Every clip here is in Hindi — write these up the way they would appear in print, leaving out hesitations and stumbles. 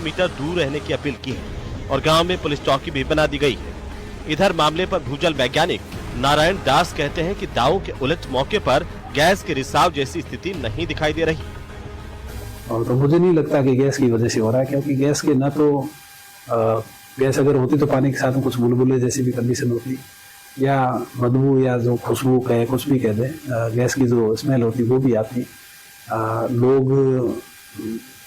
मीटर दूर रहने की अपील की है और गांव में पुलिस चौकी भी बना दी गई है। इधर मामले पर भूजल वैज्ञानिक नारायण दास कहते हैं कि दावों के उलट मौके पर गैस के रिसाव जैसी स्थिति नहीं दिखाई दे रही। और तो मुझे नहीं लगता कि गैस की वजह से हो रहा है, क्योंकि गैस के ना तो गैस अगर होती तो पानी के साथ में कुछ बुलबुले जैसी भी कंडीशन होती, या बदबू या जो खुशबू कहे कुछ भी कह दें, गैस की जो स्मेल होती वो भी आती। लोग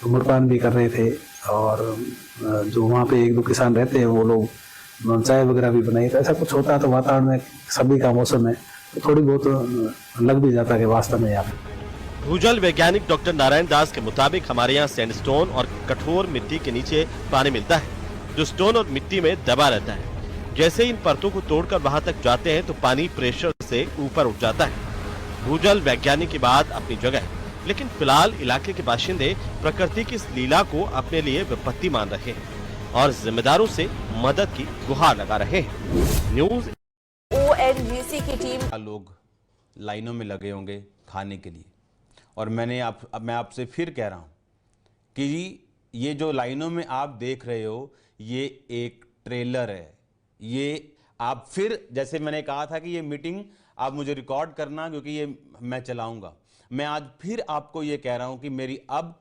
धूम्रपान भी कर रहे थे और जो वहाँ पे एक दो किसान रहते हैं वो लोग चाय वगैरह भी बनाई। तो ऐसा कुछ होता है तो वातावरण में सभी का मौसम है तो थोड़ी बहुत लग भी जाता है कि वास्तव में यहाँ पे। भूजल वैज्ञानिक डॉक्टर नारायण दास के मुताबिक हमारे यहाँ सैंडस्टोन और कठोर मिट्टी के नीचे पानी मिलता है जो स्टोन और मिट्टी में दबा रहता है। जैसे इन परतों को तोड़कर वहां तक जाते हैं तो पानी प्रेशर से ऊपर उठ जाता है। भूजल वैज्ञानिक की बात अपनी जगह है, लेकिन फिलहाल इलाके के बाशिंदे प्रकृति की इस लीला को अपने लिए विपत्ति मान रहे हैं और जिम्मेदारों से मदद की गुहार लगा रहे हैं। न्यूज ओएनजीसी की टीम लोग लाइनों में लगे होंगे खाने के लिए, और मैं आपसे फिर कह रहा हूं कि ये जो लाइनों में आप देख रहे हो ये एक ट्रेलर है। ये आप फिर, जैसे मैंने कहा था कि ये मीटिंग आप मुझे रिकॉर्ड करना क्योंकि ये मैं चलाऊंगा। मैं आज फिर आपको ये कह रहा हूं कि मेरी आज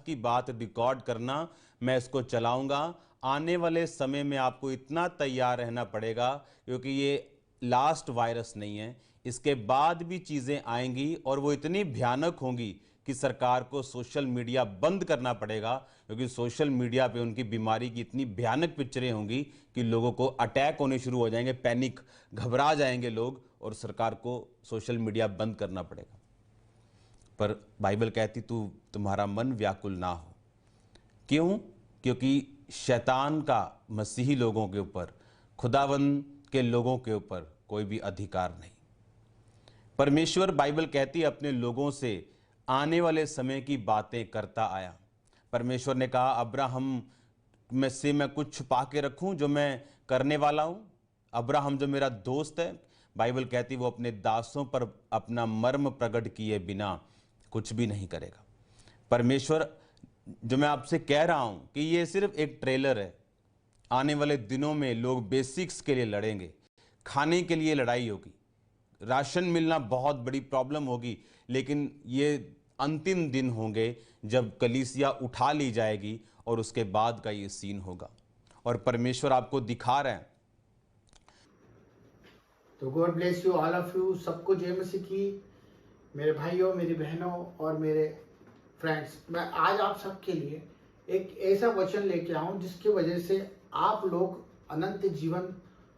की बात रिकॉर्ड करना, मैं इसको चलाऊंगा। आने वाले समय में आपको इतना तैयार रहना पड़ेगा क्योंकि ये लास्ट वायरस नहीं है, इसके बाद भी चीजें आएंगी और वो इतनी भयानक होंगी कि सरकार को सोशल मीडिया बंद करना पड़ेगा, क्योंकि सोशल मीडिया पे उनकी बीमारी की इतनी भयानक पिक्चरें होंगी कि लोगों को अटैक होने शुरू हो जाएंगे, पैनिक, घबरा जाएंगे लोग, और सरकार को सोशल मीडिया बंद करना पड़ेगा। पर बाइबल कहती तुम्हारा मन व्याकुल ना हो। क्यों? क्योंकि शैतान का मसीही लोगों के ऊपर, खुदावंद के लोगों के ऊपर कोई भी अधिकार नहीं। परमेश्वर, बाइबल कहती है, अपने लोगों से आने वाले समय की बातें करता आया। परमेश्वर ने कहा अब्राहम में से मैं कुछ छुपा के रखूं जो मैं करने वाला हूं। अब्राहम जो मेरा दोस्त है, बाइबल कहती वो अपने दासों पर अपना मर्म प्रकट किए बिना कुछ भी नहीं करेगा। परमेश्वर, जो मैं आपसे कह रहा हूं कि ये सिर्फ एक ट्रेलर है। आने वाले दिनों में लोग बेसिक्स के लिए लड़ेंगे, खाने के लिए लड़ाई होगी, राशन मिलना बहुत बड़ी प्रॉब्लम होगी, लेकिन ये अंतिम दिन होंगे जब कलीसिया उठा ली जाएगी और उसके बाद का ये सीन होगा, और परमेश्वर आपको दिखा रहे हैं। तो God bless you all of you. सबको जय मसीह की। मेरे भाइयों, मेरी बहनों और मेरे फ्रेंड्स, मैं आज आप सबके लिए एक ऐसा वचन लेके आऊं जिसकी वजह से आप लोग अनंत जीवन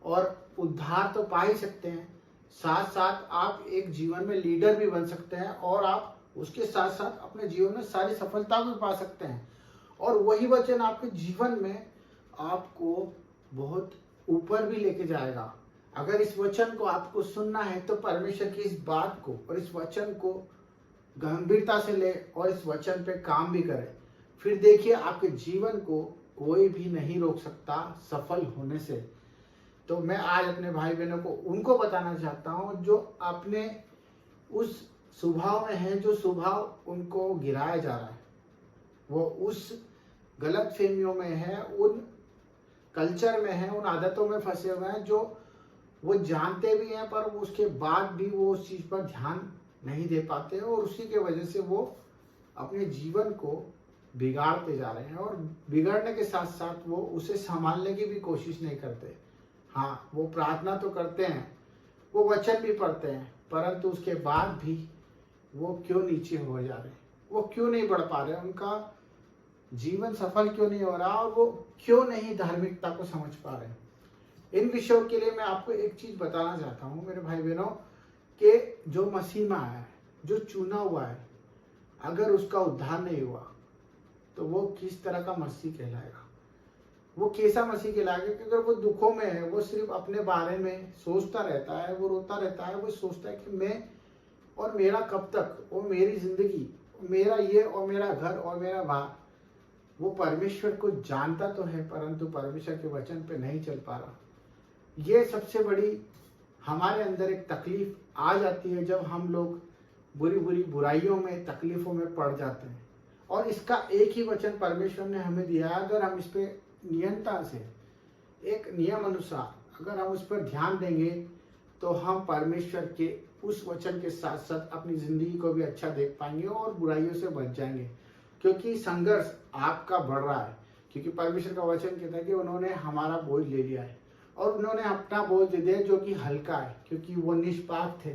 और उद्धार तो पा ही सकते हैं, साथ साथ आप एक जीवन में लीडर भी बन सकते हैं और आप उसके साथ साथ अपने जीवन में सारी सफलता भी पा सकते हैं। और वही वचन आपके जीवन में आपको बहुत ऊपर भी लेके जाएगा। अगर इस वचन को आपको सुनना है तो परमेश्वर की इस बात को और इस वचन को गंभीरता से ले और इस वचन पे काम भी करें। फिर देखिए आपके जीवन को कोई भी नहीं रोक सकता सफल होने से। तो मैं आज अपने भाई बहनों को उनको बताना चाहता हूं जो अपने उस स्वभाव में है, जो स्वभाव उनको गिराया जा रहा है, वो उस गलत फहमियों में है, उन कल्चर में है, उन आदतों में फंसे हुए हैं जो वो जानते भी हैं पर उसके बाद भी वो उस चीज पर ध्यान नहीं दे पाते हैं और उसी के वजह से वो अपने जीवन को बिगाड़ते जा रहे हैं और बिगड़ने के साथ साथ वो उसे संभालने की भी कोशिश नहीं करते। हाँ, वो प्रार्थना तो करते हैं, वो वचन भी पढ़ते हैं, परंतु उसके बाद भी वो क्यों नीचे हो जा रहे हैं, वो क्यों नहीं बढ़ पा रहे, उनका जीवन सफल क्यों नहीं हो रहा और वो क्यों नहीं धार्मिकता को समझ पा रहे हैं। इन विषयों के लिए मैं आपको एक चीज बताना चाहता हूँ मेरे भाई बहनों, कि जो मसीह में आया है, जो चुना हुआ है, अगर उसका उद्धार नहीं हुआ तो वो किस तरह का मसीह कहलाएगा, वो कैसा मसीह कहलाएगा। कि अगर वो दुखों में है, वो सिर्फ अपने बारे में सोचता रहता है, वो रोता रहता है, वो सोचता है कि मैं और मेरा कब तक, वो मेरी जिंदगी, मेरा ये और मेरा घर और मेरा बाहर, वो परमेश्वर को जानता तो है परंतु परमेश्वर के वचन पे नहीं चल पा रहा। ये सबसे बड़ी हमारे अंदर एक तकलीफ आ जाती है जब हम लोग बुरी बुरी बुराइयों में, तकलीफों में पड़ जाते हैं और इसका एक ही वचन परमेश्वर ने हमें दिया है। अगर हम इस पे नियंत्रण से, एक नियम अनुसार अगर हम उस पर ध्यान देंगे तो हम परमेश्वर के उस वचन के साथ साथ अपनी जिंदगी को भी अच्छा देख पाएंगे और बुराइयों से बच जाएंगे। क्योंकि संघर्ष आपका बढ़ रहा है, क्योंकि परमेश्वर का वचन कहता है कि उन्होंने हमारा बोझ ले लिया है और उन्होंने अपना बोझ दे दिया जो कि हल्का है, क्योंकि वो निष्पाप थे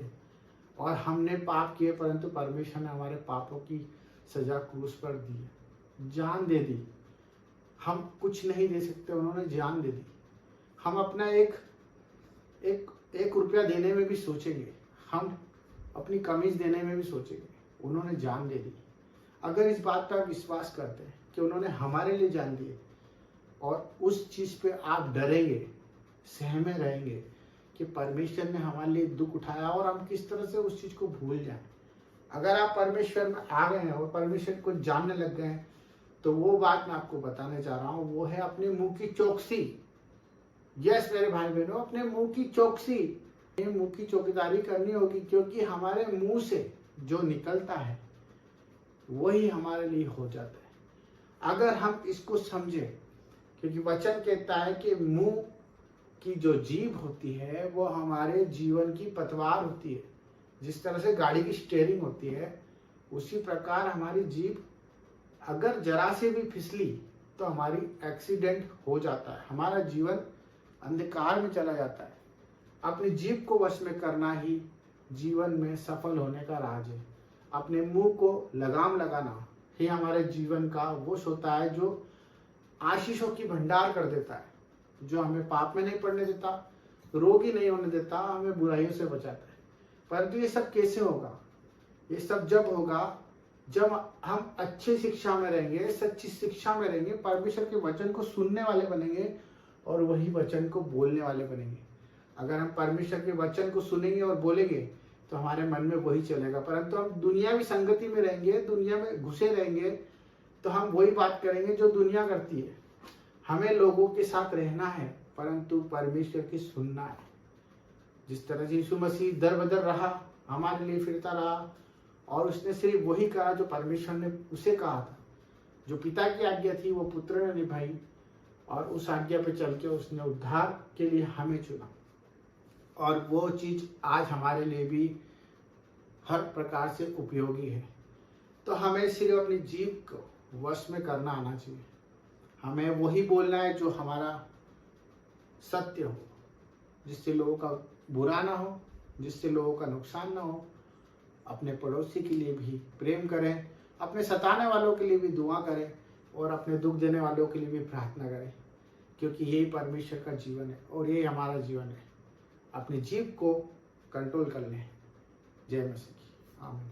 और हमने पाप किए, परंतु परमेश्वर ने हमारे पापों की सजा क्रूस पर दी है, जान दे दी। हम कुछ नहीं दे सकते, उन्होंने जान दे दी। हम अपना एक रुपया देने में भी सोचेंगे, हम अपनी कमीज देने में भी सोचेंगे, उन्होंने जान दे दी। अगर इस बात पर आप विश्वास करते हैं कि उन्होंने हमारे लिए जान दी और उस चीज पे आप डरेंगे, सहमे रहेंगे कि परमेश्वर ने हमारे लिए दुख उठाया और हम किस तरह से उस चीज को भूल जाएं। अगर आप परमेश्वर में आ गए हैं और परमेश्वर को जानने लग गए हैं, तो वो बात मैं आपको बताने जा रहा हूँ, वो है अपने मुंह की चौकसी। यस मेरे भाई बहनों, अपने मुंह की चौकसी, मुंह की चौकीदारी करनी होगी, क्योंकि हमारे मुंह से जो निकलता है वही हमारे लिए हो जाता है। अगर हम इसको समझें, क्योंकि वचन कहता है कि मुंह की जो जीभ होती है वो हमारे जीवन की पतवार होती है। जिस तरह से गाड़ी की स्टीयरिंग होती है, उसी प्रकार हमारी जीभ अगर जरा से भी फिसली तो हमारी एक्सीडेंट हो जाता है, हमारा जीवन अंधकार में चला जाता है। अपनी जीभ को वश में करना ही जीवन में सफल होने का राज है। अपने मुंह को लगाम लगाना ही हमारे जीवन का वो होता है जो आशीषों की भंडार कर देता है, जो हमें पाप में नहीं पड़ने देता, रोगी नहीं होने देता, हमें बुराइयों से बचाता है। परंतु ये सब कैसे होगा? ये सब जब होगा जब हम अच्छी शिक्षा में रहेंगे, सच्ची शिक्षा में रहेंगे, परमेश्वर के वचन को सुनने वाले बनेंगे और वही वचन को बोलने वाले बनेंगे। अगर हम परमेश्वर के वचन को सुनेंगे और बोलेंगे तो हमारे मन में वही चलेगा। परंतु हम दुनियावी संगति में रहेंगे, दुनिया में घुसे रहेंगे, तो हम वही बात करेंगे जो दुनिया करती है। हमें लोगों के साथ रहना है, परंतु परमेश्वर की सुनना है। जिस तरह से यीशु मसीह दर बदर रहा, हमारे लिए फिरता रहा और उसने सिर्फ वही कहा जो परमेश्वर ने उसे कहा था। जो पिता की आज्ञा थी वो पुत्र ने निभाई और उस आज्ञा पे चल के उसने उद्धार के लिए हमें चुना। और वो चीज आज हमारे लिए भी हर प्रकार से उपयोगी है। तो हमें सिर्फ अपनी जीभ को वश में करना आना चाहिए। हमें वही बोलना है जो हमारा सत्य हो, जिससे लोगों का बुरा ना हो, जिससे लोगों का नुकसान ना हो। अपने पड़ोसी के लिए भी प्रेम करें, अपने सताने वालों के लिए भी दुआ करें और अपने दुख देने वालों के लिए भी प्रार्थना करें, क्योंकि यही परमेश्वर का जीवन है और यही हमारा जीवन है। अपनी जीभ को कंट्रोल कर लें। जय मसीह की आमीन।